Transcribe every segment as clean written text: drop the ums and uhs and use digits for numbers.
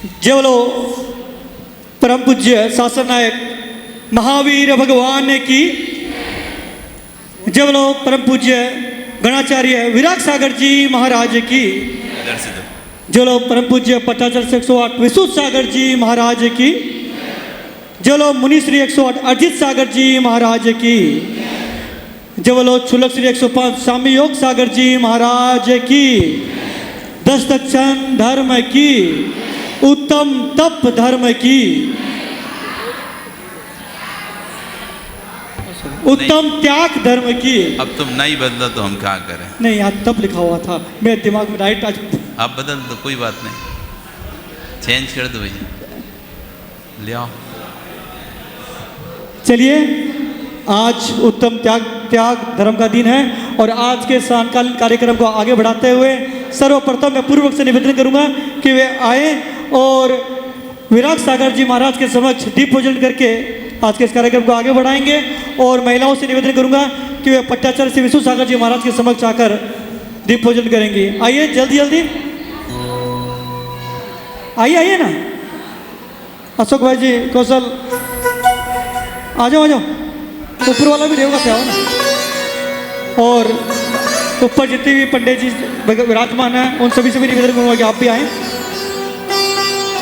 जय बोलो परम पूज्य शासन नायक महावीर भगवान की। जय बोलो परम पूज्य गणाचार्य विराग सागर जी महाराज की। जय बोलो परम पूज्य पट्टाचार्य 108 विशुद्ध सागर जी महाराज की। जय बोलो मुनिश्री 108 अजित सागर जी महाराज की। जय बोलो छुलक श्री 105 स्वामी योग सागर जी महाराज की। 10 दक्षिण धर्म की, उत्तम तप धर्म की, उत्तम त्याग धर्म की। अब तुम नहीं बदला तो हम क्या करें? नहीं, यहाँ तब लिखा हुआ था मेरे दिमाग में राइट आज। आप बदल दो, कोई बात नहीं, चेंज कर दो भैया, ले आओ। चलिए, आज उत्तम त्याग धर्म का दिन है और आज के सायंकालीन कार्यक्रम को आगे बढ़ाते हुए सर्वप्रथम मैं पूर्वक से निवेदन करूंगा कि वे आए और विराग सागर जी महाराज के समक्ष दीप पूजन करके आज के इस कार्यक्रम को आगे बढ़ाएंगे। और महिलाओं से निवेदन करूंगा कि वे पट्टाचार्य श्री विशुद्ध सागर जी महाराज के समक्ष आकर दीप पूजन करेंगे। आइए जल्दी जल्दी आइए ना। अशोक भाई जी, कौशल, आ जाओ ऊपर वाला भी देवगा क्या हो ना। और ऊपर जितने भी पंडित जी विराजमान हैं उन सभी से भी निवेदन करूंगा कि आप भी आए।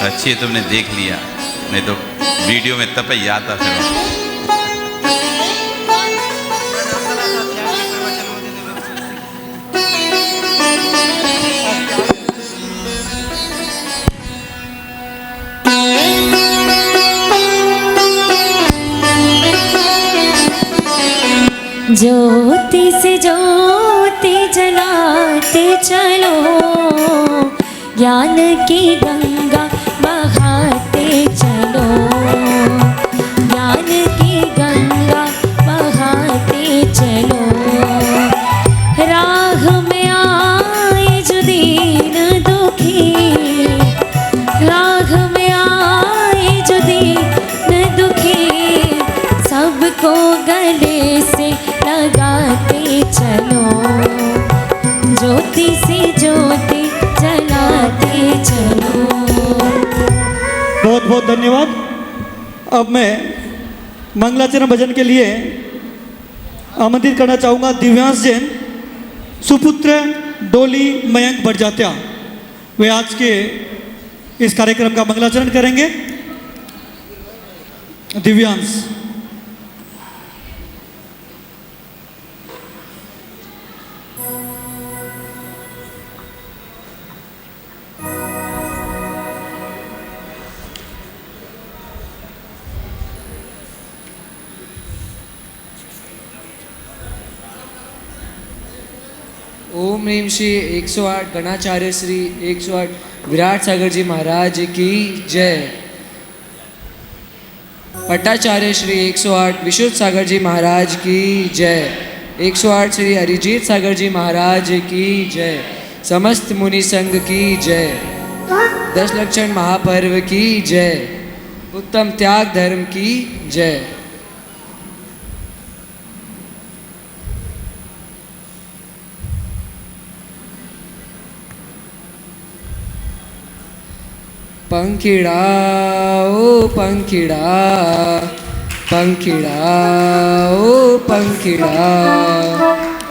अच्छी तुमने देख लिया, नहीं तो वीडियो में तब ही आता फिर। ज्योति से ज्योति जलाते चलो, ज्ञान की गंगा बहाते चलो, ज्ञान की गंगा बहाते चलो। राह में आए जो दीन दुखी, राह में आए जो दीन दुखी, सबको गले से लगाते चलो, ज्योति से ज्योति जलाते चलो। बहुत बहुत धन्यवाद। अब मैं मंगलाचरण भजन के लिए आमंत्रित करना चाहूँगा दिव्यांश जैन, सुपुत्र डोली मयंक बड़जात्या। वे आज के इस कार्यक्रम का मंगलाचरण करेंगे। दिव्यांश। ओम ह्रीम श्री 108 गणाचार्य श्री 108 विराट सागर जी महाराज की जय। पट्टाचार्य श्री 108 विशुद्ध सागर जी महाराज की जय। 108 श्री अरिजीत सागर जी महाराज की जय। समस्त मुनि संघ की जय। 10 लक्षण महापर्व की जय। उत्तम त्याग धर्म की जय। पंखिड़ा ओ पंखिड़ा, पंखिड़ा ओ पंखिड़ा,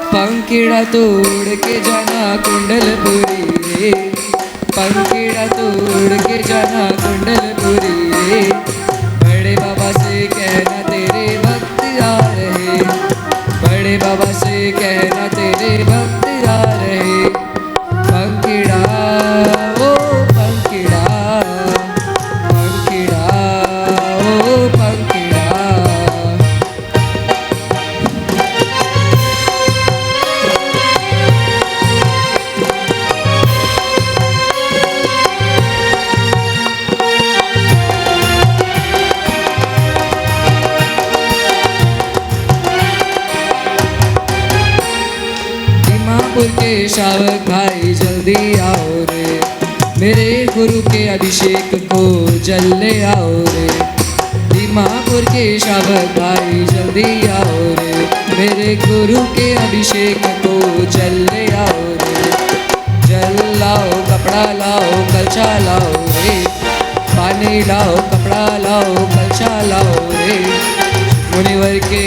पंखिड़ा तोड़ के जाना कुंडलपुरी रे, पंखिड़ा तोड़ के जाना कुंडलपुरी रे। बड़े बाबा से कहना तेरे भक्त आ रहे, बड़े बाबा से कहना तेरे भक्त आ रहे। पंखिड़ा ओ पंखिड़ा, के शावक भाई जल्दी आओ रे, मेरे गुरु के अभिषेक को जल ले आओ रे। दीमापुर के शावक भाई जल्दी आओ रे, मेरे गुरु के अभिषेक को जल ले आओ रे। जल लाओ, कपड़ा लाओ, कलछा लाओ रे, पानी लाओ, कपड़ा लाओ, कलशा लाओ रे। मुनिवर के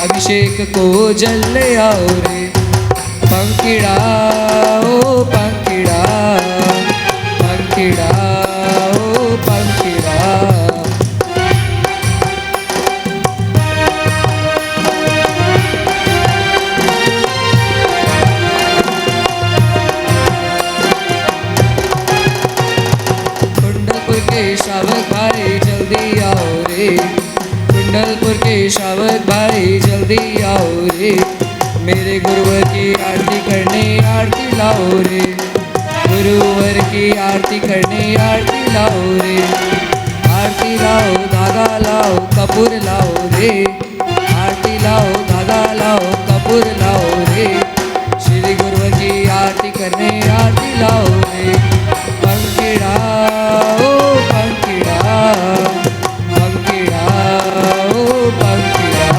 अभिषेक को जल ले आओ रे। पंखीड़ा ओ पंखीड़ा, पंखीड़ा ओ पंखीड़ा। कुंडलपुर के शावक भाई जल्दी आओ रे। कुंडलपुर के शावक भाई जल्दी आओ रे। मेरे गुरुवर की आरती करने आरती लाओ रे। गुरुवर की आरती करने आरती लाओ रे। आरती लाओ, धागा लाओ, कपूर लाओ रे। आरती लाओ, धागा लाओ, कपूर लाओ रे। श्री गुरुवर की आरती करने आरती लाओ रे। पंखीड़ा ओ पंखीड़ा, पंखीड़ा ओ पंखीड़ा।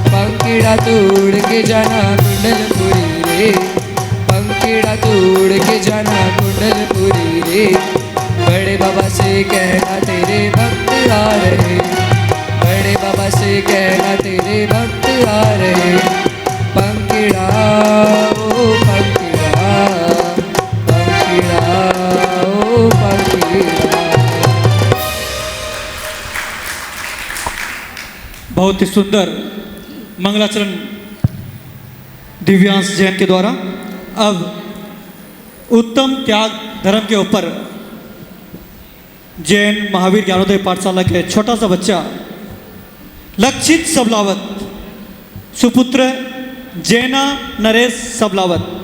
पंखीड़ा तोड़ के जाना कुंडलपुरी रे। पंखीड़ा तोड़ के जाना कुंडलपुरी रे। बड़े बाबा से कहना तेरे भक्त आ रहे। बड़े बाबा से कहना तेरे भक्त आ रहे। पंखीड़ा ओ पंखीड़ा, पंखीड़ा ओ पंखीड़ा। बहुत ही सुंदर मंगलाचरण दिव्यांश जैन के द्वारा। अब उत्तम त्याग धर्म के ऊपर जैन महावीर ज्ञानोदय पाठशाला के छोटा सा बच्चा लक्षित सबलावत, सुपुत्र जैना नरेश सबलावत।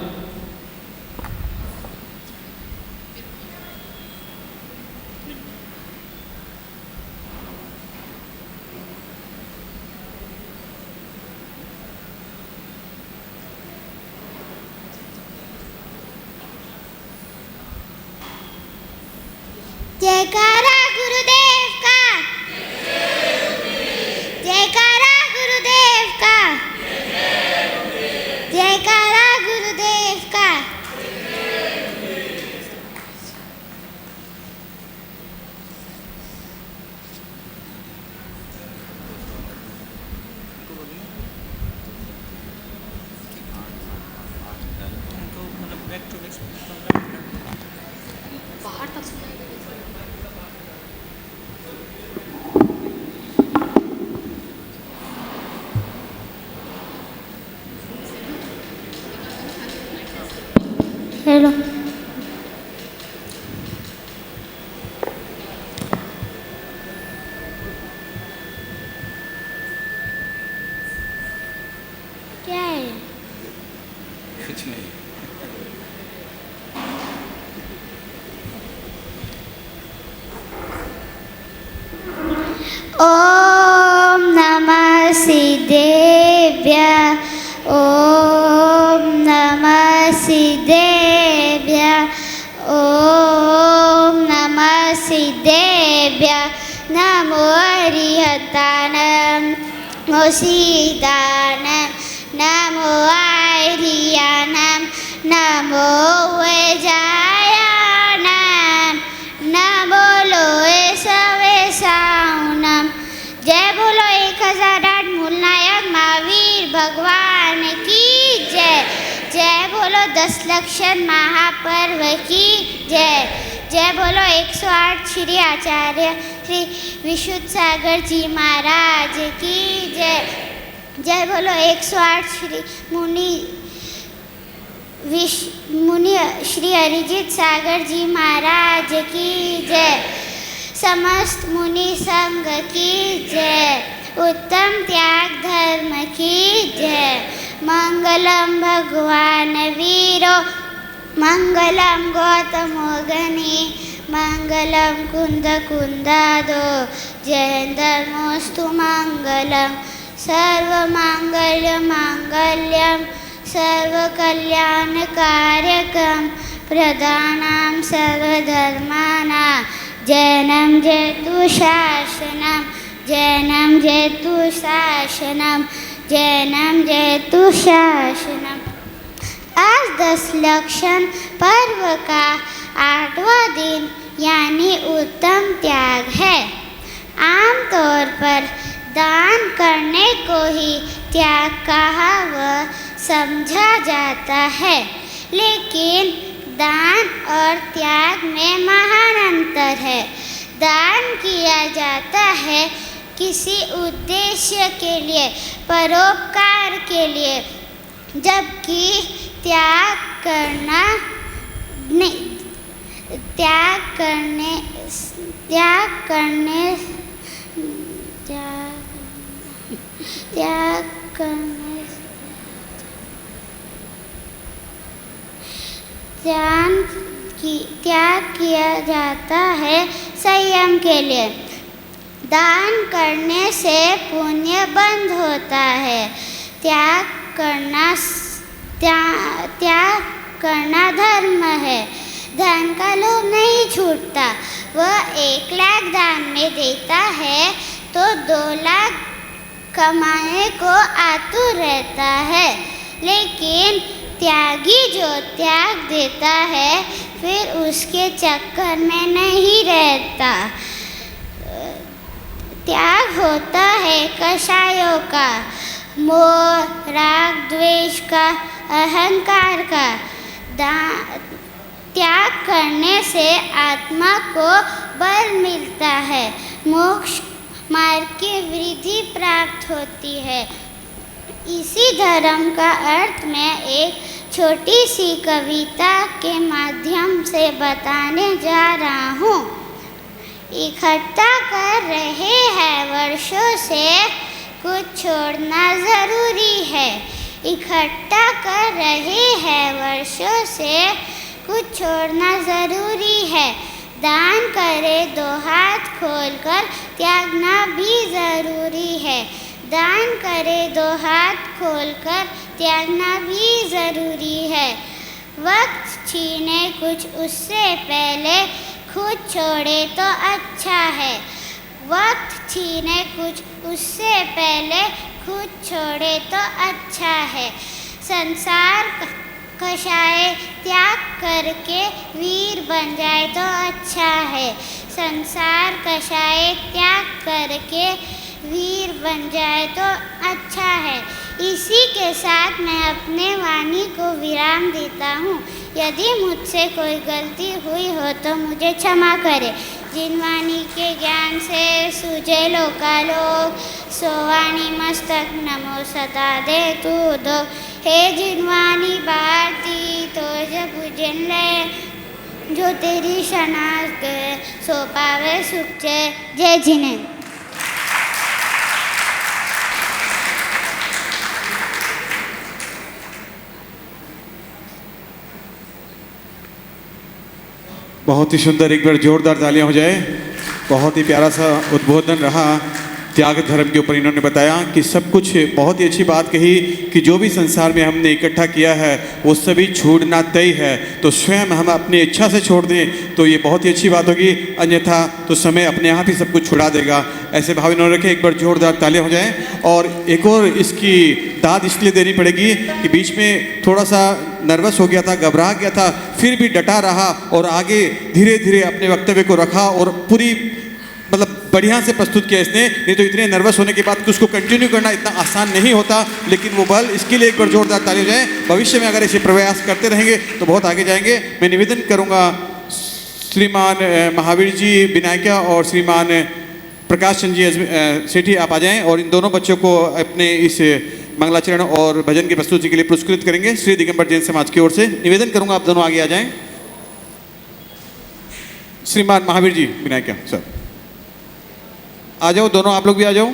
जयकारा गुरुदेव का, जयकारा गुरुदेव का, जयकारा गुरुदेव का। हेलो क्या है? कुछ नहीं। ओम नमः सिद्धेभ्यः, ओम नमः सिद्धेभ्यः, ओम नमः सिद्धेभ्यः। नमो हरिहतानं, नमो सीतानं, नमो आर्यानं, नमो वैजायानं, नमो लोए सवे साउनम। जय बोलो 1008 मूलनायक महावीर भगवान की जय। जय बोलो 10 लक्षण महापर्व की जय। जय बोलो 108 श्री आचार्य श्री विशुद्ध सागर जी महाराज की जय। जय बोलो 108 श्री मुनि श्री अरिजीत सागर जी महाराज की जय। समस्त मुनि संघ की जय। उत्तम त्याग धर्म की जय। मंगलम भगवान वीरो, मंगलम गौतमो गणे, मंगलम कुंद कुंदादो, जयंतमोस्तु मंगलम। सर्वमंगल मांगल्यम सर्वकल्याणकारकम, प्रदानां सर्वधर्माणां जैनं जयतु शासनं, जैनं जयतु शासनं, जैनं जयतु शासनं। आज 10 लक्षण पर्व का 8वां दिन यानी उत्तम त्याग है। आमतौर पर दान करने को ही त्याग कहा व समझा जाता है, लेकिन दान और त्याग में महान अंतर है। दान किया जाता है किसी उद्देश्य के लिए, परोपकार के लिए, जबकि त्याग करने त्याग किया जाता है संयम के लिए। दान करने से पुण्य बंद होता है। त्याग करना धर्म है। धन का लोभ नहीं छूटता। वह 1 लाख दान में देता है तो 2 लाख कमाने को आतुर रहता है, लेकिन त्यागी जो त्याग देता है फिर उसके चक्कर में नहीं रहता। त्याग होता है कषायों का, मोह, राग, द्वेष का, अहंकार का। त्याग करने से आत्मा को बल मिलता है, मोक्ष मार्ग की वृद्धि प्राप्त होती है। इसी धर्म का अर्थ मैं एक छोटी सी कविता के माध्यम से बताने जा रहा हूँ। इकट्ठा कर रहे हैं वर्षों से, कुछ छोड़ना ज़रूरी है। इकट्ठा कर रहे हैं वर्षों से, कुछ छोड़ना ज़रूरी है। दान करे 2 हाथ खोलकर, त्यागना भी ज़रूरी है। दान करे 2 हाथ खोलकर, त्यागना भी ज़रूरी है। वक्त छीने कुछ उससे पहले, खुद छोड़े तो अच्छा है। वक्त छीने कुछ उससे पहले, खुद छोड़े तो अच्छा है। संसार कषाय त्याग करके वीर बन जाए तो अच्छा है। संसार कषाय त्याग करके वीर बन जाए तो अच्छा है। इसी के साथ मैं अपने वाणी को विराम देता हूँ। यदि मुझसे कोई गलती हुई हो तो मुझे क्षमा करे। जिनवाणी के ज्ञान से सूझे लोकालोक, सोवाणी मस्तक नमो सदा दे तू दो। हे जिनवाणी भारती तो जब पूजन ले, जो तेरी शनाख्त सो पावे सुख जय। जय जिनेन्द्र। बहुत ही सुंदर, एक बार जोरदार तालियां हो जाए। बहुत ही प्यारा सा उद्बोधन रहा। त्याग धर्म के ऊपर इन्होंने बताया कि सब कुछ बहुत ही अच्छी बात कही कि जो भी संसार में हमने इकट्ठा किया है वो सभी छोड़ना तय है। तो स्वयं हम अपनी इच्छा से छोड़ दें तो ये बहुत ही अच्छी बात होगी, अन्यथा तो समय अपने आप ही सब कुछ छुड़ा देगा। ऐसे भाव इन्होंने रखे। एक बार जोरदार तालियां हो जाए। और एक और इसकी दाद इसलिए देनी पड़ेगी कि बीच में थोड़ा सा नर्वस हो गया था, घबरा गया था, फिर भी डटा रहा और आगे धीरे धीरे अपने वक्तव्य को रखा और पूरी बढ़िया से प्रस्तुत किया इसने। नहीं तो इतने नर्वस होने के बाद उसको कंटिन्यू करना इतना आसान नहीं होता, लेकिन वो बल, इसके लिए एक बार जोरदार ताली हो जाए। भविष्य में अगर ऐसे प्रयास करते रहेंगे तो बहुत आगे जाएंगे। मैं निवेदन करूंगा श्रीमान महावीर जी विनायका और श्रीमान प्रकाश चंद जी सेठी, आप आ जाएं और इन दोनों बच्चों को अपने इस मंगलाचरण और भजन की प्रस्तुति के लिए पुरस्कृत करेंगे। श्री दिगंबर जैन समाज की ओर से निवेदन करूंगा आप दोनों आगे आ जाएं। श्रीमान महावीर जी विनायका सर आ जाओ, दोनों आप लोग भी आ जाओ।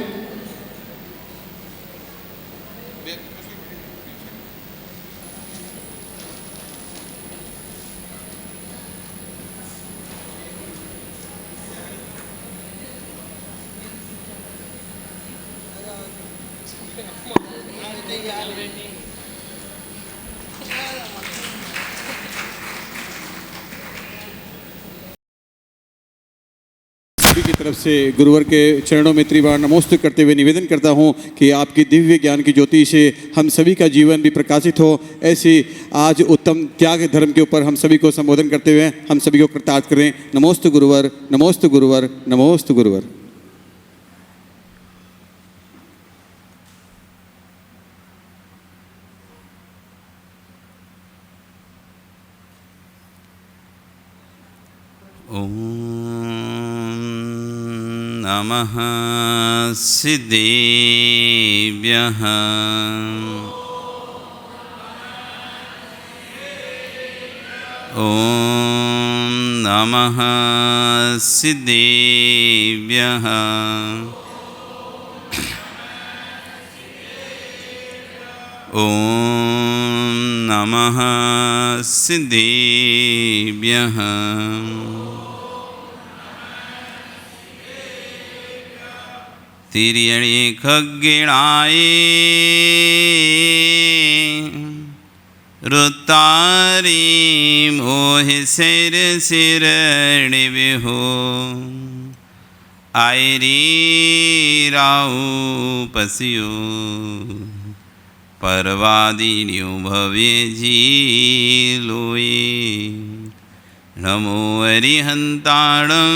सभी की तरफ से गुरुवर के चरणों में त्रिवार नमोस्तु करते हुए निवेदन करता हूँ कि आपकी दिव्य ज्ञान की ज्योति से हम सभी का जीवन भी प्रकाशित हो। ऐसी आज उत्तम त्याग धर्म के ऊपर हम सभी को संबोधन करते हुए हम सभी को कृतार्थ करें। नमोस्तु गुरुवर, नमोस्तु गुरुवर, नमोस्तु गुरुवर। ॐ नमः सिद्धेभ्यः। ॐ नमः सिद्धेभ्यः। ॐ नमः सिद्धेभ्यः। तिर्यणि खग्गिणाय रुतारी मोहि सिर सिरणिविहो आयरी राउ पसियो परवादिन्यो भवे जीलोये। नमो अरिहन्ताणं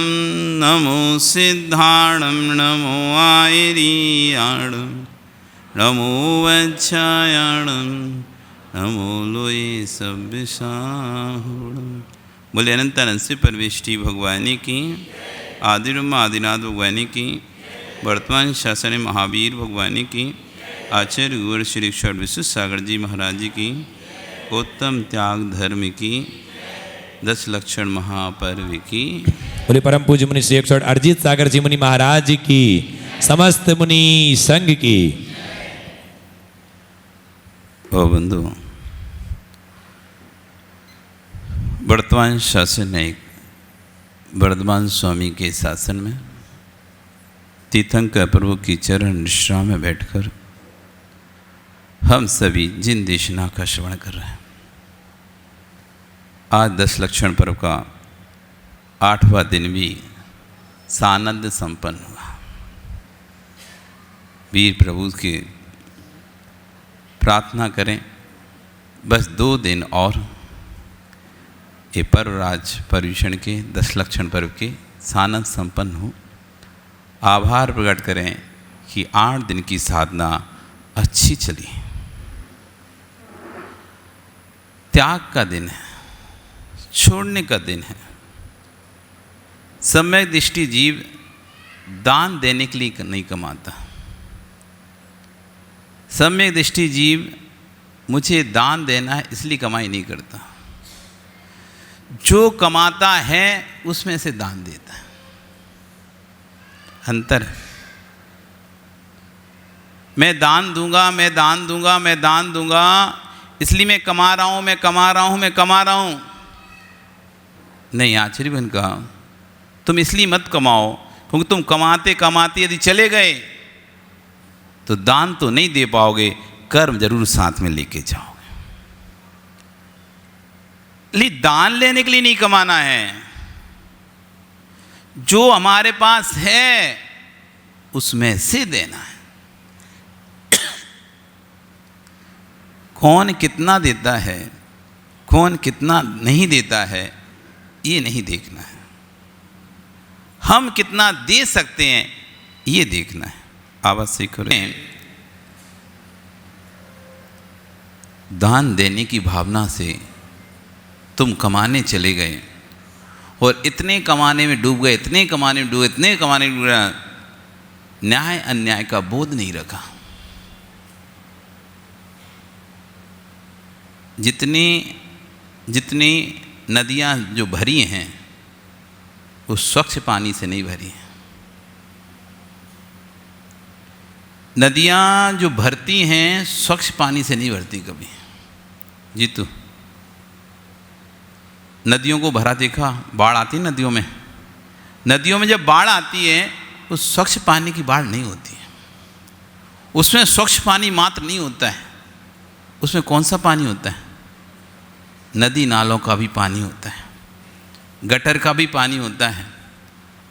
नमो सिद्धाणं नमो आयरियाणं नमो वच्छायाणं नमो लोये सभ्यसाहुणं। बोले अनंत अनंत से परवेष्टि भगवानी की, आदिरम आदिनाथ भगवानी की, वर्तमान शासन महावीर भगवानी की, आचार्य गुरुवर श्री ईश्वर विश्व सागर जी महाराज जी की, उत्तम त्याग धर्म की, 10 लक्षण महापर्व की। बोले परम पूज्य मुनि श्री 108 अरिजीत सागर जी मुनि महाराज जी की, समस्त मुनि संघ की। ओ बंधु, वर्तमान शासन एक वर्धमान स्वामी के शासन में तीर्थंकर प्रभु की चरण विश्राम में बैठकर हम सभी जिन देशना का श्रवण कर रहे हैं। आज 10 लक्षण पर्व का 8वां दिन भी सानंद संपन्न हुआ। वीर प्रभु की प्रार्थना करें बस 2 दिन और ये पर्वराज पर्यूषण के 10 लक्षण पर्व के सानंद संपन्न हो। आभार प्रकट करें कि 8 दिन की साधना अच्छी चली। त्याग का दिन है, छोड़ने का दिन है। सम्यक दृष्टि जीव दान देने के लिए नहीं कमाता। सम्यक दृष्टि जीव मुझे दान देना है इसलिए कमाई नहीं करता। जो कमाता है उसमें से दान देता है। अंतर है। मैं दान दूंगा, मैं दान दूंगा, मैं दान दूंगा इसलिए मैं कमा रहा हूं, मैं कमा रहा हूं, मैं कमा रहा हूं। नहीं, आचार्य बन कहा तुम इसलिए मत कमाओ क्योंकि तुम कमाते कमाते यदि चले गए तो दान तो नहीं दे पाओगे, कर्म जरूर साथ में लेके जाओगे। इसलिए दान लेने के लिए नहीं कमाना है। जो हमारे पास है उसमें से देना है। कौन कितना देता है, कौन कितना नहीं देता है, ये नहीं देखना है। हम कितना दे सकते हैं ये देखना है। आवश्यक करें दान देने की भावना से तुम कमाने चले गए और इतने कमाने में डूब गए, इतने कमाने में डूबे, इतने कमाने में डूबे, न्याय अन्याय का बोध नहीं रखा। जितनी नदियाँ जो भरी हैं वो स्वच्छ पानी से नहीं भरी हैं। नदियाँ जो भरती हैं स्वच्छ पानी से नहीं भरती कभी। जीतू, नदियों को भरा देखा? बाढ़ आती है नदियों में। नदियों में जब बाढ़ आती है तो स्वच्छ पानी की बाढ़ नहीं होती है। उसमें स्वच्छ पानी मात्र नहीं होता है, उसमें कौन सा पानी होता है? नदी नालों का भी पानी होता है, गटर का भी पानी होता है,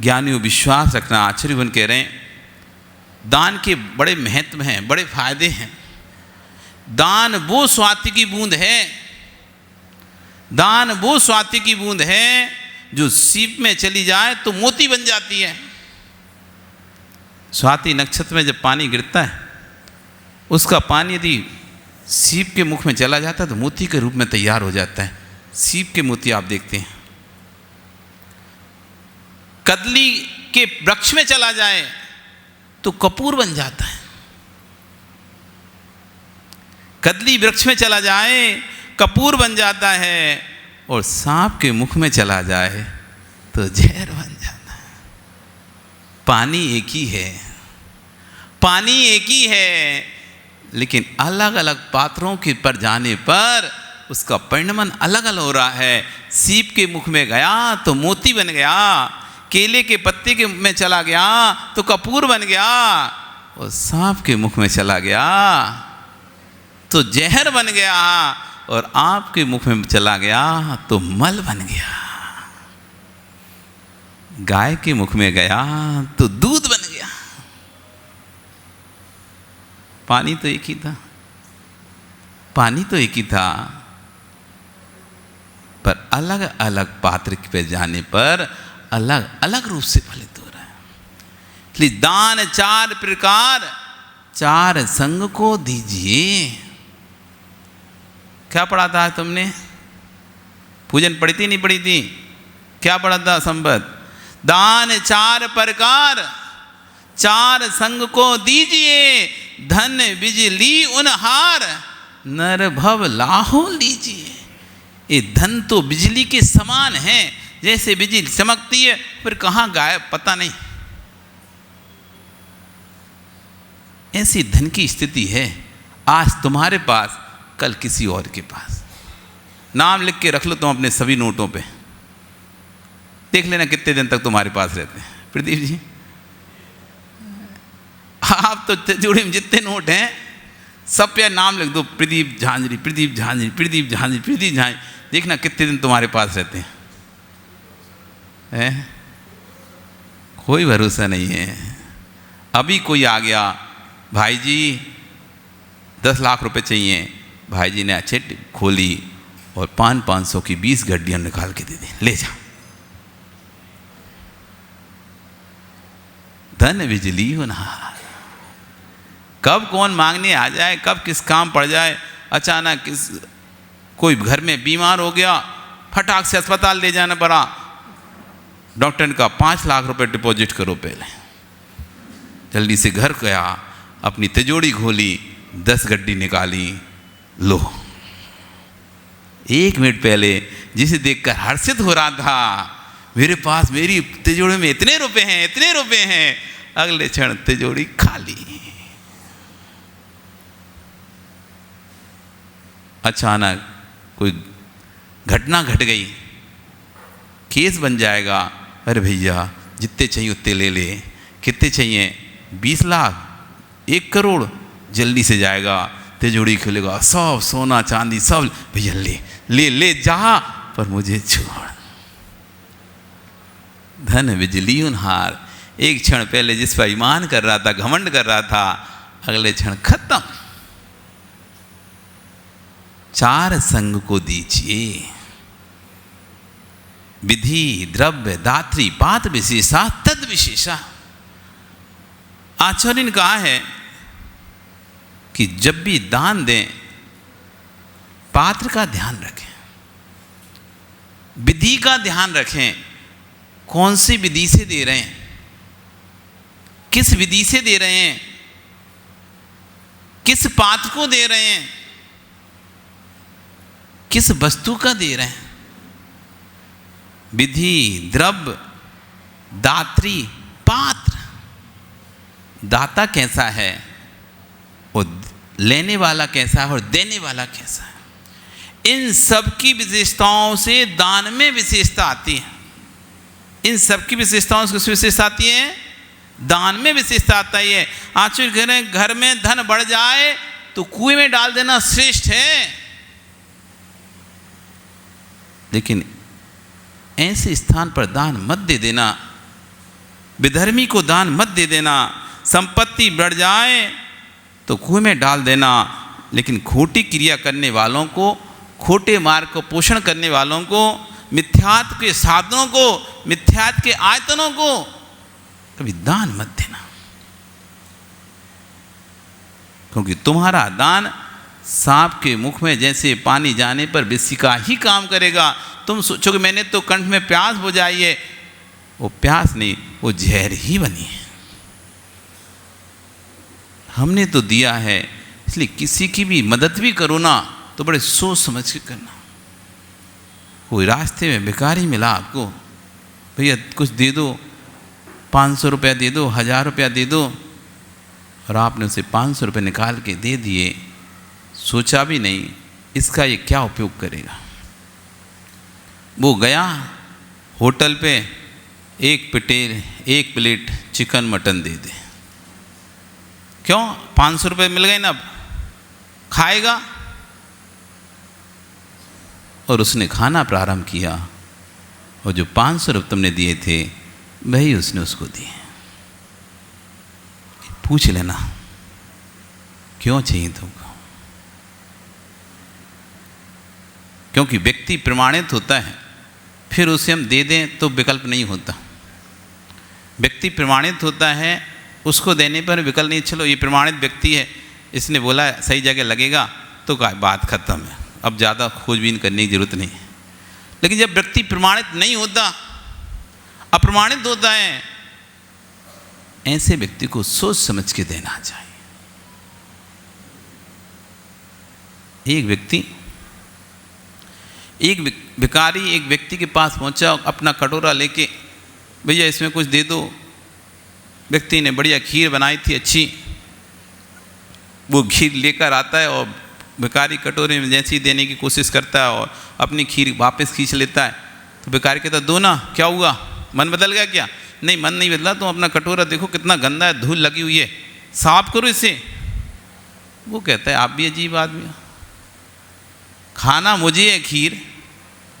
ज्ञानियों विश्वास रखना। आचार्य बन कह रहे हैं दान के बड़े महत्व हैं, बड़े फायदे हैं। दान वो स्वाति की बूंद है, दान वो स्वाति की बूंद है जो सीप में चली जाए तो मोती बन जाती है। स्वाति नक्षत्र में जब पानी गिरता है, उसका पानी यदि सीप के मुख में चला जाता है तो मोती के रूप में तैयार हो जाता है। सीप के मोती आप देखते हैं। कदली के वृक्ष में चला जाए तो कपूर बन जाता है। कदली वृक्ष में चला जाए कपूर बन जाता है, और सांप के मुख में चला जाए तो जहर बन जाता है। पानी एक ही है, पानी एक ही है, लेकिन अलग अलग पात्रों के पर जाने पर उसका परिणमन अलग अलग हो रहा है। सीप के मुख में गया तो मोती बन गया, केले के पत्ते के में चला गया तो कपूर बन गया, और सांप के मुख में चला गया तो जहर बन गया, और आपके मुख में चला गया तो मल बन गया। गाय के मुख में गया तो दूध बन गया। पानी तो एक ही था, पानी तो एक ही था, पर अलग अलग पात्र पे जाने पर अलग अलग रूप से फलित हो रहा है। इसलिए दान 4 प्रकार 4 संग को दीजिए। क्या पढ़ा था तुमने? पूजन पढ़ी थी नहीं पढ़ी थी? क्या पढ़ा था संपत? दान 4 प्रकार 4 संग को दीजिए, धन बिजली उनहार नर भव लाहो लीजिए। ये धन तो बिजली के समान है, जैसे बिजली चमकती है फिर कहाँ गायब पता नहीं, ऐसी धन की स्थिति है। आज तुम्हारे पास, कल किसी और के पास। नाम लिख के रख लो तुम अपने सभी नोटों पे, देख लेना कितने दिन तक तुम्हारे पास रहते हैं। प्रदीप जी, आप तो तिजोरी में जितने नोट हैं सब पे नाम लिख दो, प्रदीप झांझरी, प्रदीप झांझरी, प्रदीप झांझरी, प्रदीप झांझरी, देखना कितने दिन तुम्हारे पास रहते हैं। कोई भरोसा नहीं है। अभी कोई आ गया, भाई जी 10 लाख रुपए चाहिए, भाई जी ने अच्छे खोली और 500 की 20 गड्डियाँ निकाल के दे दी, ले जा। धन बिजली उनहार, कब कौन मांगने आ जाए, कब किस काम पड़ जाए। अचानक कोई घर में बीमार हो गया, फटाक से अस्पताल ले जाना पड़ा, डॉक्टर ने कहा 5 लाख रुपए डिपॉजिट करो पहले। जल्दी से घर गया, अपनी तिजोरी खोली, 10 गड्डी निकाली, लो। 1 मिनट पहले जिसे देखकर हर्षित हो रहा था, मेरे पास मेरी तिजोरी में इतने रुपए हैं, इतने रुपए हैं, अगले क्षण तिजोरी खाली। अचानक कोई घटना घट गई, केस बन जाएगा, अरे भैया जितने चाहिए उतने ले ले, कितने चाहिए 20 लाख, 1 करोड़, जल्दी से जाएगा, तिजोरी खुलेगा, सब सोना चांदी सब, भैया ले ले ले जा, पर मुझे छोड़। धन बिजली उनहार, एक क्षण पहले जिस पर ईमान कर रहा था, घमंड कर रहा था, अगले क्षण खत्म। 4 संग को दीजिए, विधि द्रव्य दात्री पात्र विशेषा तद विशेषा। आचार्य ने कहा है कि जब भी दान दें पात्र का ध्यान रखें, विधि का ध्यान रखें, कौन सी विधि से दे रहे हैं, किस विधि से दे रहे हैं, किस पात्र को दे रहे हैं, किस वस्तु का दे रहे हैं। विधि द्रव्य दात्री पात्र, दाता कैसा है और लेने वाला कैसा है और देने वाला कैसा है, इन सब की विशेषताओं से दान में विशेषता आती है। इन सब की विशेषताओं से विशेषता आती है, दान में विशेषता आता है। आचार्य कह रहे हैं घर में धन बढ़ जाए तो कुएं में डाल देना श्रेष्ठ है, लेकिन ऐसे स्थान पर दान मत दे देना विधर्मी को दान मत दे देना। संपत्ति बढ़ जाए तो कुएं में डाल देना, लेकिन खोटी क्रिया करने वालों को, खोटे मार्ग को पोषण करने वालों को, मिथ्यात्व के साधनों को, मिथ्यात्व के आयतनों को कभी दान मत देना, क्योंकि तुम्हारा दान सांप के मुख में जैसे पानी जाने पर विषिका ही काम करेगा। तुम सोचोगे मैंने तो कंठ में प्यास बुझाई है, वो प्यास नहीं, वो जहर ही बनी है। हमने तो दिया है, इसलिए किसी की भी मदद भी करो ना तो बड़े सोच समझ के करना। कोई रास्ते में भिखारी मिला आपको, भैया कुछ दे दो, 500 रुपया दे दो, 1000 रुपया दे दो, और आपने उसे 500 रुपये निकाल के दे दिए, सोचा भी नहीं इसका ये क्या उपयोग करेगा। वो गया होटल पे, एक प्लेट चिकन मटन दे दे, क्यों 500 रुपये मिल गए ना, अब खाएगा। और उसने खाना प्रारंभ किया, और जो 500 रुपये तुमने दिए थे वही उसने उसको दिए। पूछ लेना क्यों चाहिए तुमको, क्योंकि व्यक्ति प्रमाणित होता है, फिर उसे हम दे दें तो विकल्प नहीं होता। व्यक्ति प्रमाणित होता है, उसको देने पर विकल्प नहीं, चलो ये प्रमाणित व्यक्ति है, इसने बोला सही जगह लगेगा तो क्या बात खत्म है, अब ज़्यादा खोजबीन करने की जरूरत नहीं है। लेकिन जब व्यक्ति प्रमाणित नहीं होता, अप्रमाणित होता है, ऐसे व्यक्ति को सोच समझ के देना चाहिए। एक भिखारी एक व्यक्ति के पास पहुंचा, अपना कटोरा लेके, भैया इसमें कुछ दे दो। व्यक्ति ने बढ़िया खीर बनाई थी अच्छी, वो खीर लेकर आता है और भिखारी कटोरे में जैसे ही देने की कोशिश करता है और अपनी खीर वापस खींच लेता है। तो भिखारी कहता दो ना, क्या हुआ, मन बदल गया क्या? नहीं मन नहीं बदला, तुम अपना कटोरा देखो कितना गंदा है, धूल लगी हुई है, साफ करो इसे। वो कहता है आप भी अजीब आदमी हो, खाना मुझे है खीर,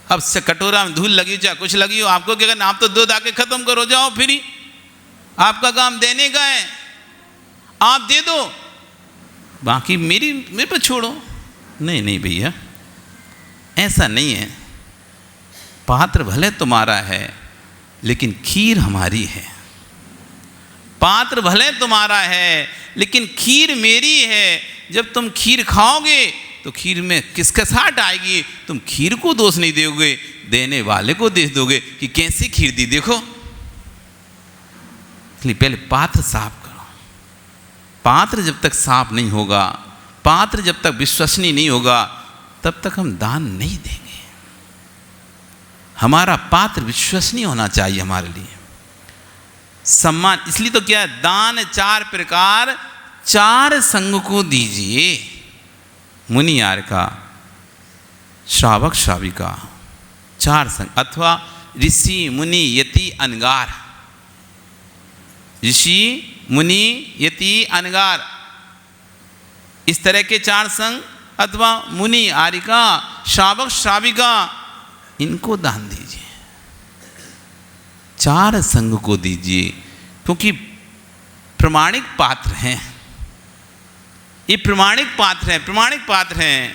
अब से कटोरा में धूल लगी चाहे कुछ लगी हो, आपको क्या करना, आप तो दूध आके खत्म करो, जाओ फ्री, आपका काम देने का है, आप दे दो, बाकी मेरे पर छोड़ो। नहीं नहीं भैया, ऐसा नहीं है, पात्र भले तुम्हारा है लेकिन खीर हमारी है। पात्र भले तुम्हारा है लेकिन खीर मेरी है। जब तुम खीर खाओगे तो खीर में किसकसाहट आएगी, तुम खीर को दोष नहीं दोगे, देने वाले को दोष दोगे कि कैसी खीर दी देखो। इसलिए पहले पात्र साफ करो। पात्र जब तक साफ नहीं होगा, पात्र जब तक विश्वसनीय नहीं होगा, तब तक हम दान नहीं देंगे। हमारा पात्र विश्वसनीय होना चाहिए हमारे लिए। सम्मान, इसलिए तो क्या है, दान 4 प्रकार 4 संग को दीजिए। मुनि यार का, श्रावक श्राविका, 4 संग, अथवा ऋषि मुनि यति अनगार, ऋषि मुनि यति अनगार, इस तरह के 4 संग, अथवा मुनि आरिका, श्रावक श्राविका, इनको दान दीजिए। 4 संग को दीजिए, क्योंकि प्रमाणिक पात्र हैं, ये प्रमाणिक पात्र हैं, प्रमाणिक पात्र हैं।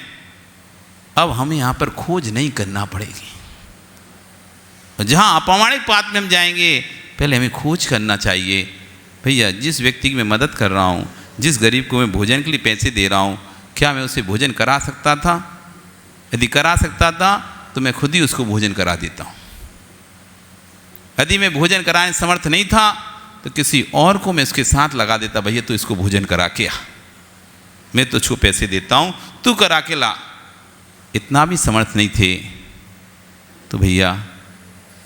अब हमें यहाँ पर खोज नहीं करना पड़ेगी। जहाँ अप्रमाणिक पात्र में हम जाएंगे, पहले हमें खोज करना चाहिए, भैया जिस व्यक्ति की मैं मदद कर रहा हूँ, जिस गरीब को मैं भोजन के लिए पैसे दे रहा हूँ, क्या मैं उसे भोजन करा सकता था? यदि करा सकता था तो मैं खुद ही उसको भोजन करा देता हूँ। यदि मैं भोजन कराने समर्थ नहीं था तो किसी और को मैं उसके साथ लगा देता, भैया तू इसको भोजन करा के आ, मैं तुझको पैसे देता हूँ, तू करा के ला। इतना भी समर्थ नहीं थे तो भैया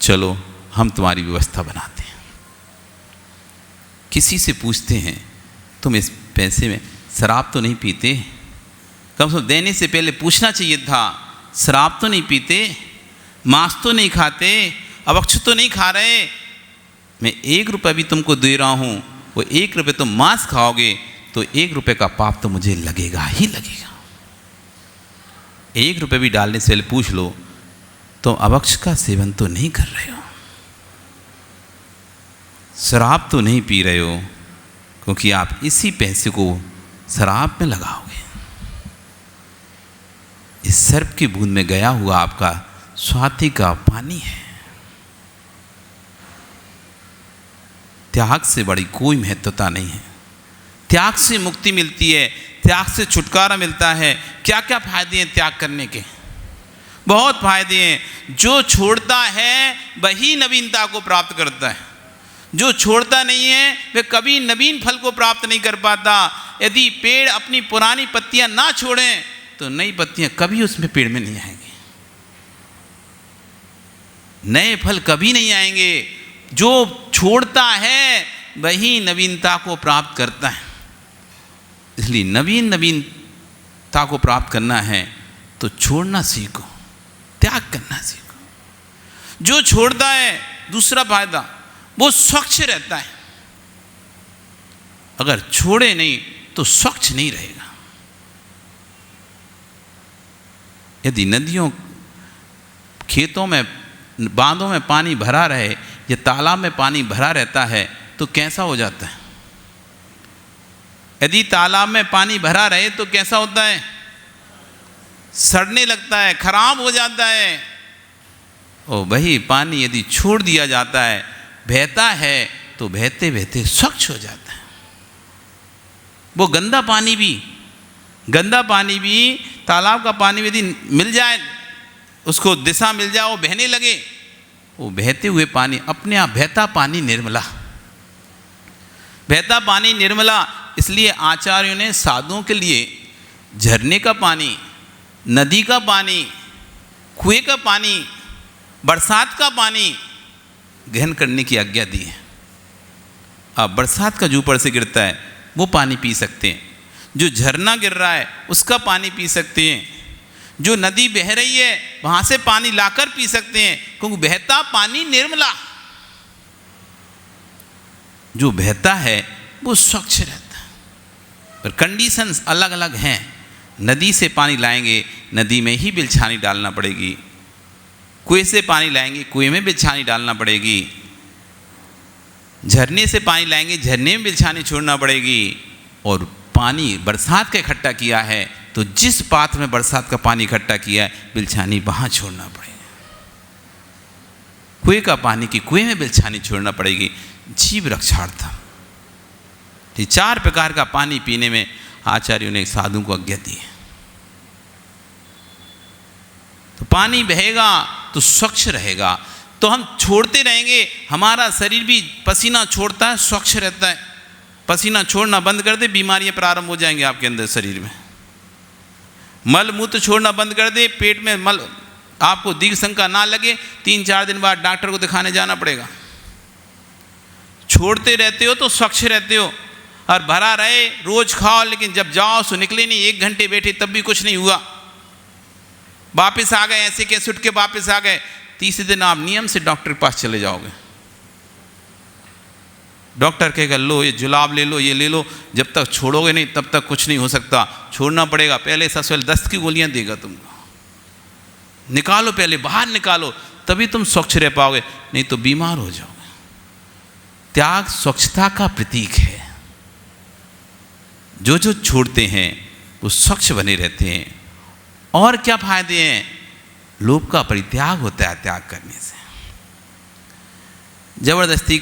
चलो हम तुम्हारी व्यवस्था बनाते हैं। किसी से पूछते हैं तुम इस पैसे में शराब तो नहीं पीते? कम से कम देने से पहले पूछना चाहिए था, शराब तो नहीं पीते, मांस तो नहीं खाते, अभक्ष तो नहीं खा रहे, मैं 1 रुपये भी तुमको दे रहा हूँ, वो 1 रुपये तुम मांस खाओगे तो 1 रुपये का पाप तो मुझे लगेगा ही लगेगा। 1 रुपये भी डालने से पहले पूछ लो तो अभक्ष का सेवन तो नहीं कर रहे हो। शराब तो नहीं पी रहे हो, क्योंकि आप इसी पैसे को शराब में लगाओगे। इस सर्प की बूंद में गया हुआ आपका स्वाति का पानी है। त्याग से बड़ी कोई महत्वता नहीं है। त्याग से मुक्ति मिलती है, त्याग से छुटकारा मिलता है। क्या क्या फायदे हैं त्याग करने के? बहुत फायदे हैं। जो छोड़ता है वही नवीनता को प्राप्त करता है, जो छोड़ता नहीं है वह कभी नवीन फल को प्राप्त नहीं कर पाता। यदि पेड़ अपनी पुरानी पत्तियां ना छोड़ें तो नई पत्तियां कभी उसमें पेड़ में नहीं आएंगी, नए फल कभी नहीं आएंगे। जो छोड़ता है वही नवीनता को प्राप्त करता है। इसलिए नवीनता को प्राप्त करना है तो छोड़ना सीखो, त्याग करना सीखो। जो छोड़ता है, दूसरा फायदा, वो स्वच्छ रहता है। अगर छोड़े नहीं तो स्वच्छ नहीं रहेगा। यदि नदियों, खेतों में, बांधों में पानी भरा रहे या तालाब में पानी भरा रहता है तो कैसा हो जाता है? यदि तालाब में पानी भरा रहे तो कैसा होता है? सड़ने लगता है, खराब हो जाता है। और वही पानी यदि छोड़ दिया जाता है, बहता है, तो बहते बहते स्वच्छ हो जाता है। वो गंदा पानी भी तालाब का पानी यदि मिल जाए, उसको दिशा मिल जाए, वो बहने लगे, वो बहते हुए पानी अपने आप, बहता पानी निर्मला, बहता पानी निर्मला। इसलिए आचार्यों ने साधुओं के लिए झरने का पानी, नदी का पानी, कुएं का पानी, बरसात का पानी ग्रहण करने की आज्ञा दी है। आप बरसात का जो ऊपर से गिरता है वो पानी पी सकते हैं, जो झरना गिर रहा है उसका पानी पी सकते हैं, जो नदी बह रही है वहाँ से पानी लाकर पी सकते हैं, क्योंकि बहता पानी निर्मला। जो बहता है वो स्वच्छ रहता है। पर कंडीशंस अलग अलग हैं। नदी से पानी लाएंगे, नदी में ही बिलछानी डालना पड़ेगी। कुएं से पानी लाएंगे, कुएं में बिलछानी डालना पड़ेगी। झरने से पानी लाएंगे, झरने में बिलछानी छोड़ना पड़ेगी। और पानी बरसात का इकट्ठा किया है तो जिस पात्र में बरसात का पानी इकट्ठा किया है, बिलछानी वहाँ छोड़ना पड़ेगा। कुएं का पानी की कुएं में बिलछानी छोड़ना पड़ेगी। जीव रक्षार्थम। ये 4 प्रकार का पानी पीने में आचार्यों ने साधु को आज्ञा दी है। तो पानी बहेगा तो स्वच्छ रहेगा। तो हम छोड़ते रहेंगे, हमारा शरीर भी पसीना छोड़ता है, स्वच्छ रहता है। पसीना छोड़ना बंद कर दे, बीमारियां प्रारंभ हो जाएंगी आपके अंदर शरीर में। मल मूत्र छोड़ना बंद कर दे, पेट में मल आपको दीर्घ शंका ना लगे, 3-4 दिन बाद डॉक्टर को दिखाने जाना पड़ेगा। छोड़ते रहते हो तो स्वच्छ रहते हो। और भरा रहे, रोज खाओ, लेकिन जब जाओ सो निकले नहीं। 1 घंटे बैठे तब भी कुछ नहीं हुआ, वापस आ गए, ऐसे कैसे उठ के वापस आ गए। तीसरे दिन आप नियम से डॉक्टर के पास चले जाओगे। डॉक्टर कहेगा लो ये जुलाब ले लो, ये ले लो। जब तक छोड़ोगे नहीं तब तक कुछ नहीं हो सकता, छोड़ना पड़ेगा। पहले सबसे पहले दस्त की गोलियां देगा तुमको, निकालो, पहले बाहर निकालो, तभी तुम स्वच्छ रह पाओगे, नहीं तो बीमार हो जाओगे। त्याग स्वच्छता का प्रतीक है। जो जो छोड़ते हैं वो स्वच्छ बने रहते हैं। और क्या फायदे हैं? लोभ का परित्याग होता है त्याग करने से। जबरदस्ती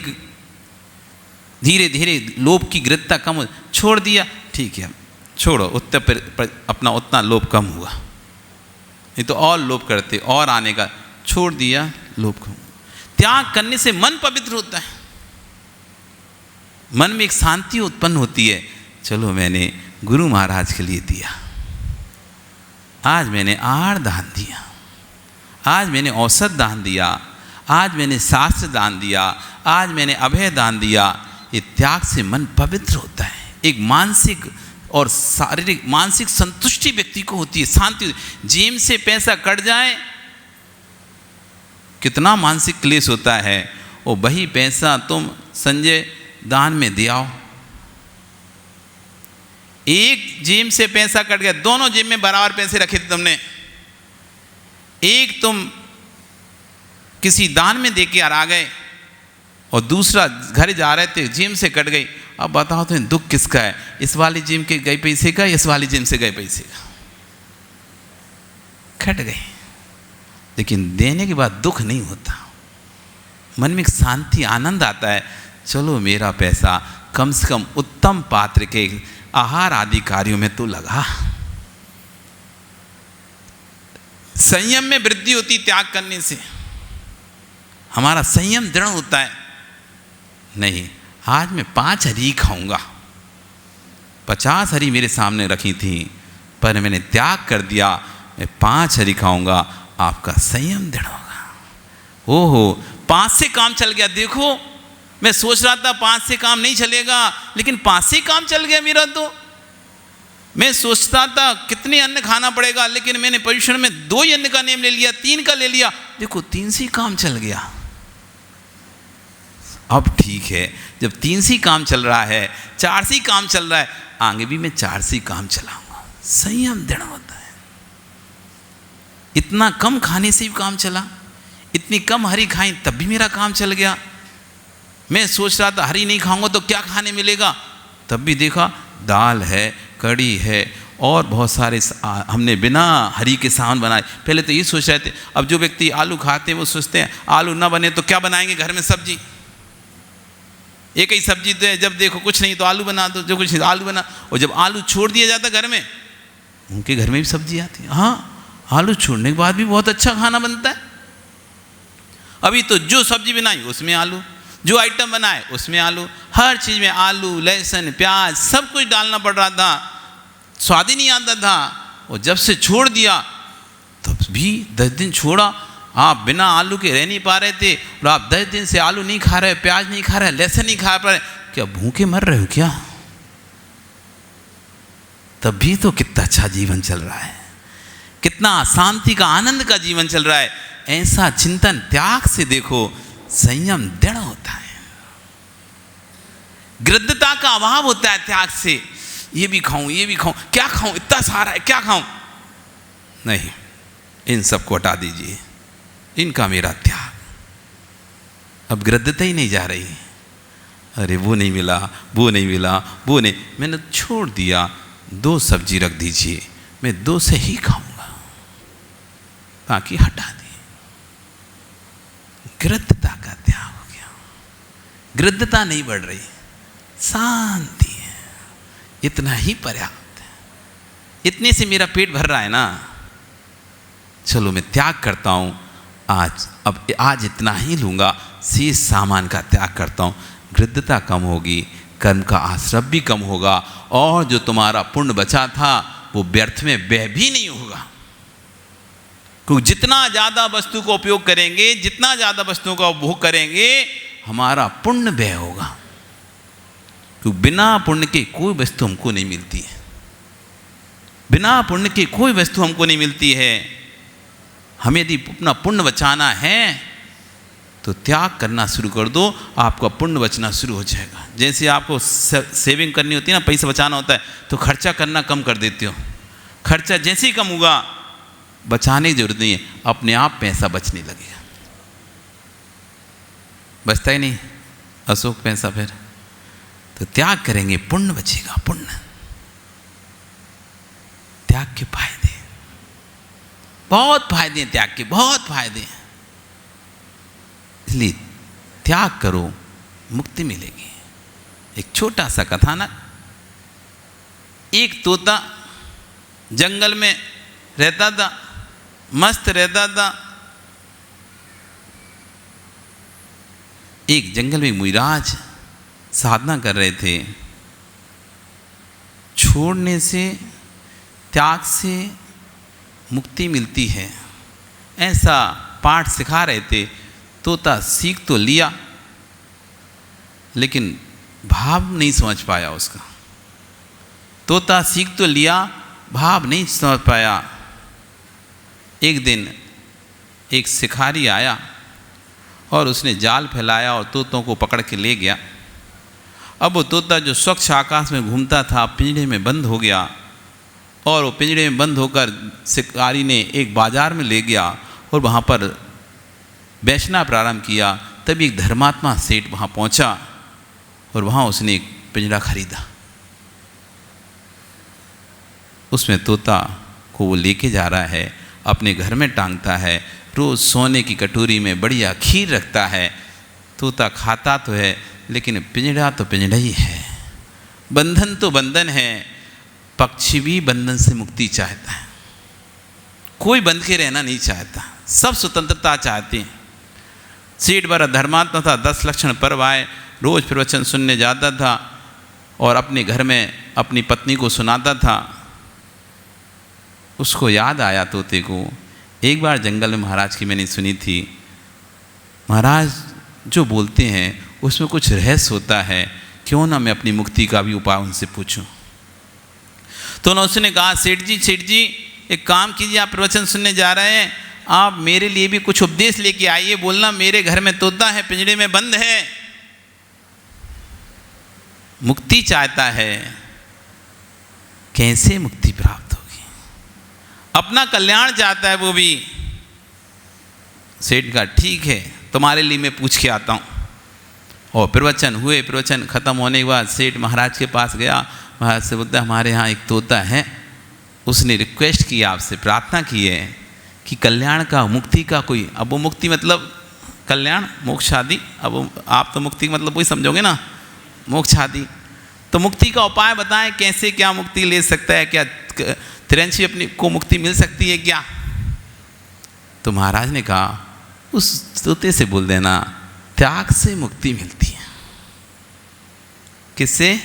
धीरे धीरे लोभ की गृहता कम हो, छोड़ दिया ठीक है, छोड़ो, उतना पर अपना उतना लोभ कम हुआ, नहीं तो और लोभ करते, और आने का, छोड़ दिया, लोभ कम। त्याग करने से मन पवित्र होता है, मन में एक शांति उत्पन्न होती है। चलो मैंने गुरु महाराज के लिए दिया, आज मैंने आहार दान दिया, आज मैंने औषध दान दिया, आज मैंने शास्त्र दान दिया, आज मैंने अभय दान दिया। ये त्याग से मन पवित्र होता है। एक मानसिक और शारीरिक, मानसिक संतुष्टि व्यक्ति को होती है, शांति। जेब से पैसा कट जाए कितना मानसिक क्लेश होता है, और वही पैसा तुम संजय दान में दे आओ। एक जेब से पैसा कट गया, दोनों जेब में बराबर पैसे रखे थे तुमने, एक तुम किसी दान में दे के आ गए और दूसरा घर जा रहे थे, जिम से कट गई। अब बताओ तो दुख किसका है, इस वाली जिम के गए पैसे का, इस वाली जिम से गए पैसे का? कट गए। लेकिन देने के बाद दुख नहीं होता, मन में एक शांति आनंद आता है, चलो मेरा पैसा कम से कम उत्तम पात्र के आहार आदि कार्यों में तो लगा। संयम में वृद्धि होती त्याग करने से, हमारा संयम दृढ़ होता है। नहीं, आज मैं 5 हरी खाऊंगा, 50 हरी मेरे सामने रखी थी पर मैंने त्याग कर दिया, मैं 5 हरी खाऊंगा, आपका संयम दृढ़ होगा। ओहो, 5 से काम चल गया। देखो, मैं सोच रहा था 5 से काम नहीं चलेगा, लेकिन 5 से काम चल गया मेरा। तो मैं सोचता था कितने अन्न खाना पड़ेगा, लेकिन मैंने पर्युषण में 2 ही अन्न का नेम ले लिया, 3 का ले लिया, देखो 3 से काम चल गया। अब ठीक है, जब 3 से काम चल रहा है, 4 से काम चल रहा है, आगे भी मैं 4 से काम चलाऊंगा। संयम दृढ़ होता है। इतना कम खाने से भी काम चला, इतनी कम हरी खाई तब भी मेरा काम चल गया। मैं सोच रहा था हरी नहीं खाऊंगा तो क्या खाने मिलेगा, तब भी देखा दाल है, कड़ी है और बहुत सारे हमने बिना हरी के सामान बनाए। पहले तो ये सोच रहे थे, अब जो व्यक्ति आलू खाते हैं वो सोचते हैं आलू ना बने तो क्या बनाएंगे घर में सब्जी, एक ही सब्जी तो है, जब देखो कुछ नहीं तो आलू बना दो, जो कुछ नहीं आलू बना। और जब आलू छोड़ दिया जाता घर में, उनके घर में भी सब्जी आती है। हाँ, आलू छोड़ने के बाद भी बहुत अच्छा खाना बनता है। अभी तो जो सब्जी बनाई उसमें आलू, जो आइटम बनाए उसमें आलू, हर चीज़ में आलू, लहसुन, प्याज सब कुछ डालना पड़ रहा था, स्वाद ही नहीं आता था। और जब से छोड़ दिया तब भी 10 दिन छोड़ा, आप बिना आलू के रह नहीं पा रहे थे, और आप 10 दिन से आलू नहीं खा रहे, प्याज नहीं खा रहे, लहसुन नहीं खा रहे, क्या भूखे मर रहे हो क्या? तब भी तो कितना अच्छा जीवन चल रहा है, कितना शांति का आनंद का जीवन चल रहा है। ऐसा चिंतन त्याग से देखो, संयम दृढ़ होता है। गृद्धता का अभाव होता है त्याग से। ये भी खाऊं, ये भी खाऊं, क्या खाऊं, इतना सारा है क्या खाऊं? नहीं, इन सबको हटा दीजिए, इनका मेरा त्याग। अब गृद्धता ही नहीं जा रही, अरे वो नहीं मिला, वो नहीं मिला, वो नहीं, मैंने छोड़ दिया। 2 सब्जी रख दीजिए, मैं 2 से ही खाऊंगा, बाकी हटा दिए। गृद्धता का त्याग हो गया, गृद्धता नहीं बढ़ रही, शांति है, इतना ही पर्याप्त है। इतने से मेरा पेट भर रहा है ना, चलो मैं त्याग करता हूं आज इतना ही लूंगा, शेष सामान का त्याग करता हूं। गृद्धता कम होगी, कर्म का आश्रम भी कम होगा, और जो तुम्हारा पुण्य बचा था वो व्यर्थ में व्यय भी नहीं होगा। क्योंकि जितना ज़्यादा वस्तु का उपयोग करेंगे, जितना ज़्यादा वस्तुओं का उपभोग करेंगे, हमारा पुण्य व्यय होगा। क्योंकि बिना पुण्य के कोई वस्तु हमको नहीं मिलती है, बिना पुण्य के कोई वस्तु हमको नहीं मिलती है। हमें यदि अपना पुण्य बचाना है तो त्याग करना शुरू कर दो, आपका पुण्य बचना शुरू हो जाएगा। जैसे आपको सेविंग करनी होती है ना, पैसा बचाना होता है, तो खर्चा करना कम कर देते हो। खर्चा जैसे ही कम होगा, बचाने की जरूरत नहीं है, अपने आप पैसा बचने लगेगा। बचता ही नहीं अशोक पैसा, फिर तो त्याग करेंगे, पुण्य बचेगा। पुण्य, त्याग के फायदे, बहुत फायदे हैं त्याग के, बहुत फायदे हैं। इसलिए त्याग करो, मुक्ति मिलेगी। एक छोटा सा कथानक। एक तोता जंगल में रहता था, मस्त रहता था। एक जंगल में मुनिराज साधना कर रहे थे। छोड़ने से, त्याग से मुक्ति मिलती है, ऐसा पाठ सिखा रहे थे। तोता सीख तो लिया, लेकिन भाव नहीं समझ पाया उसका। तोता सीख तो लिया, भाव नहीं समझ पाया। एक दिन एक शिकारी आया और उसने जाल फैलाया और तोतों को पकड़ के ले गया। अब वो तोता जो स्वच्छ आकाश में घूमता था, पिंजड़े में बंद हो गया, और वो पिंजड़े में बंद होकर शिकारी ने एक बाजार में ले गया और वहाँ पर बेचना प्रारंभ किया। तभी एक धर्मात्मा सेठ वहाँ पहुँचा और वहाँ उसने एक पिंजरा खरीदा। उसमें तोता को वो लेके जा रहा है, अपने घर में टांगता है, रोज़ सोने की कटोरी में बढ़िया खीर रखता है। तोता खाता तो है लेकिन पिंजरा तो पिंजरा ही है, बंधन तो बंधन है। पक्षी भी बंधन से मुक्ति चाहता है, कोई बंध के रहना नहीं चाहता, सब स्वतंत्रता चाहते हैं। सेठ बड़ा धर्मात्मा था, 10 लक्षण पर्व आए, रोज़ प्रवचन सुनने जाता था और अपने घर में अपनी पत्नी को सुनाता था। उसको याद आया तोते को, एक बार जंगल में महाराज की मैंने सुनी थी, महाराज जो बोलते हैं उसमें कुछ रहस्य होता है, क्यों ना मैं अपनी मुक्ति का भी उपाय उनसे पूछूं। तो उसने कहा, सेठ जी एक काम कीजिए, आप प्रवचन सुनने जा रहे हैं, आप मेरे लिए भी कुछ उपदेश लेके आइए, बोलना मेरे घर में तोता है, पिंजरे में बंद है, मुक्ति चाहता है, कैसे मुक्ति प्राप्त होगी, अपना कल्याण चाहता है वो भी। सेठ का ठीक है, तुम्हारे लिए मैं पूछ के आता हूँ। और प्रवचन हुए, प्रवचन खत्म होने के बाद सेठ महाराज के पास गया, महाराज से बोलता है, हमारे यहाँ एक तोता है, उसने रिक्वेस्ट की, आपसे प्रार्थना की है कि कल्याण का, मुक्ति का कोई, अब वो मुक्ति मतलब कल्याण, मोक्ष आदि, अब आप तो मुक्ति मतलब वही समझोगे ना, मोक्ष आदि, तो मुक्ति का उपाय बताएं, कैसे क्या मुक्ति ले सकता है, क्या तिरंशी अपनी को मुक्ति मिल सकती है क्या। तो महाराज ने कहा, उस तोते से बोल देना, त्याग से मुक्ति मिलती है। किससे?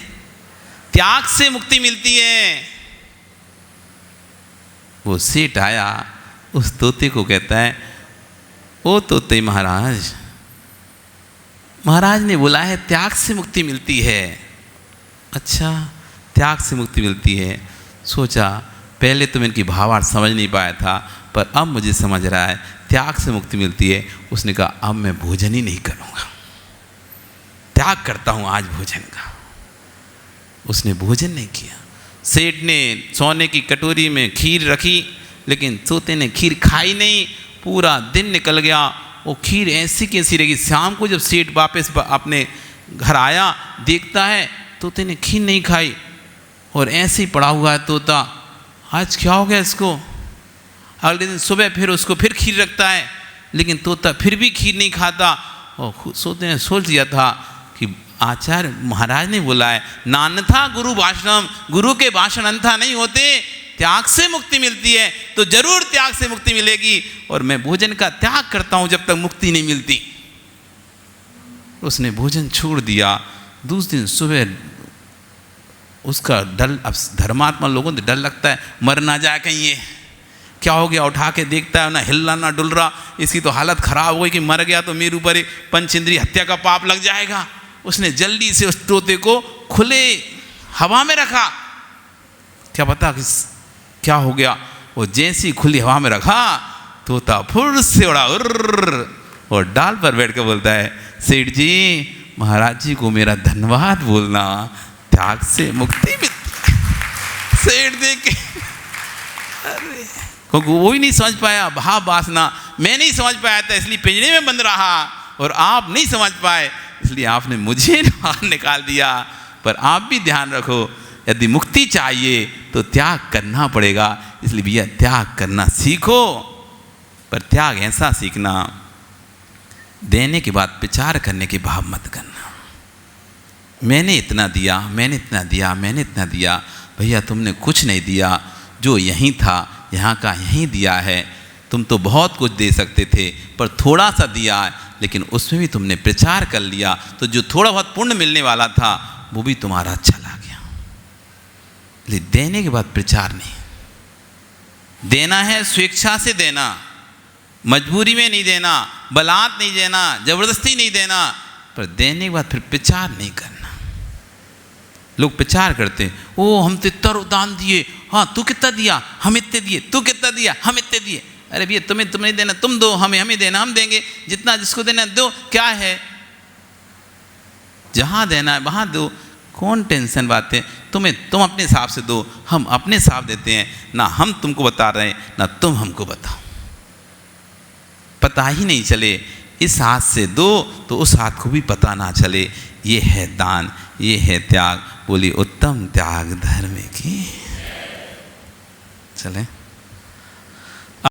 त्याग से मुक्ति मिलती है। वो सेठ आया, उस तोते को कहता है, ओ तोते महाराज, महाराज ने बोला है त्याग से मुक्ति मिलती है। अच्छा, त्याग से मुक्ति मिलती है। सोचा, पहले तो मैं इनकी भावार्थ समझ नहीं पाया था, पर अब मुझे समझ रहा है त्याग से मुक्ति मिलती है। उसने कहा, अब मैं भोजन ही नहीं करूँगा, त्याग करता हूँ आज भोजन का। उसने भोजन नहीं किया। सेठ ने सोने की कटोरी में खीर रखी, लेकिन तोते ने खीर खाई नहीं, पूरा दिन निकल गया, वो खीर ऐसी कैसी रहेगी। शाम को जब सेठ वापस अपने घर आया, देखता है तोते ने खीर नहीं खाई और ऐसे ही पड़ा हुआ है तोता। आज क्या हो गया इसको? अगले दिन सुबह फिर उसको फिर खीर रखता है, लेकिन तोता फिर भी खीर नहीं खाता। और तोते ने सोच लिया था कि आचार्य महाराज ने बोला है, नान्यथा गुरु भाषणम, गुरु के भाषण अन्यथा नहीं होते, त्याग से मुक्ति मिलती है, तो जरूर त्याग से मुक्ति मिलेगी, और मैं भोजन का त्याग करता हूं जब तक मुक्ति नहीं मिलती। उसने भोजन छोड़ दिया। दूसरे दिन सुबह उसका डर, अब धर्मात्मा लोगों को डर लगता है, मर ना जाए कहीं ये, क्या हो गया, उठा के देखता है, ना हिल रहा ना डुल रहा, इसकी तो हालत खराब हो गई कि मर गया तो मेरे ऊपर एक पंचेंद्रिय हत्या का पाप लग जाएगा। उसने जल्दी से उस तोते को खुले हवा में रखा। क्या पता किस क्या हो गया, वो जैसी खुली हवा में रखा, तोता फुर से उड़ा और डाल पर बैठ कर बोलता है, सेठ जी महाराज जी को मेरा धन्यवाद बोलना, त्याग से मुक्ति मिलती। सेठ देख के अरे, क्योंकि वो ही नहीं समझ पाया, भाव वासना मैं नहीं समझ पाया था, इसलिए पिंजरे में बंद रहा, और आप नहीं समझ पाए इसलिए आपने मुझे बाहर निकाल दिया। पर आप भी ध्यान रखो, यदि मुक्ति चाहिए तो त्याग करना पड़ेगा, इसलिए भैया त्याग करना सीखो। पर त्याग ऐसा सीखना, देने के बाद विचार करने के भाव मत करना। मैंने इतना दिया, मैंने इतना दिया, मैंने इतना दिया। भैया तुमने कुछ नहीं दिया, जो यहीं था यहाँ का यहीं दिया है। तुम तो बहुत कुछ दे सकते थे, पर थोड़ा सा दिया है, लेकिन उसमें भी तुमने प्रचार कर लिया, तो जो थोड़ा बहुत पुण्य मिलने वाला था वो भी तुम्हारा चला गया। लेकिन देने के बाद प्रचार नहीं, देना है स्वेच्छा से देना, मजबूरी में नहीं देना, बलात् नहीं देना, जबरदस्ती नहीं देना, पर देने के बाद फिर प्रचार नहीं करना। लोग प्रचार करते, ओ हम तो इतना दान दिए, हाँ तू कितना दिया, हम इतने दिए, तू कितना दिया, हम इतने दिए। अरे भैया तुम्हें नहीं देना, तुम दो, हमें देना, हम देंगे, जितना जिसको देना दो, क्या है, जहाँ देना है वहाँ दो, कौन टेंशन बात है। तुम अपने हिसाब से दो, हम अपने हिसाब देते हैं, ना हम तुमको बता रहे हैं ना तुम हमको बताओ। पता ही नहीं चले इस हाथ से दो तो उस हाथ को भी पता ना चले। ये है दान, ये है त्याग। बोली उत्तम त्याग धर्म की। चले।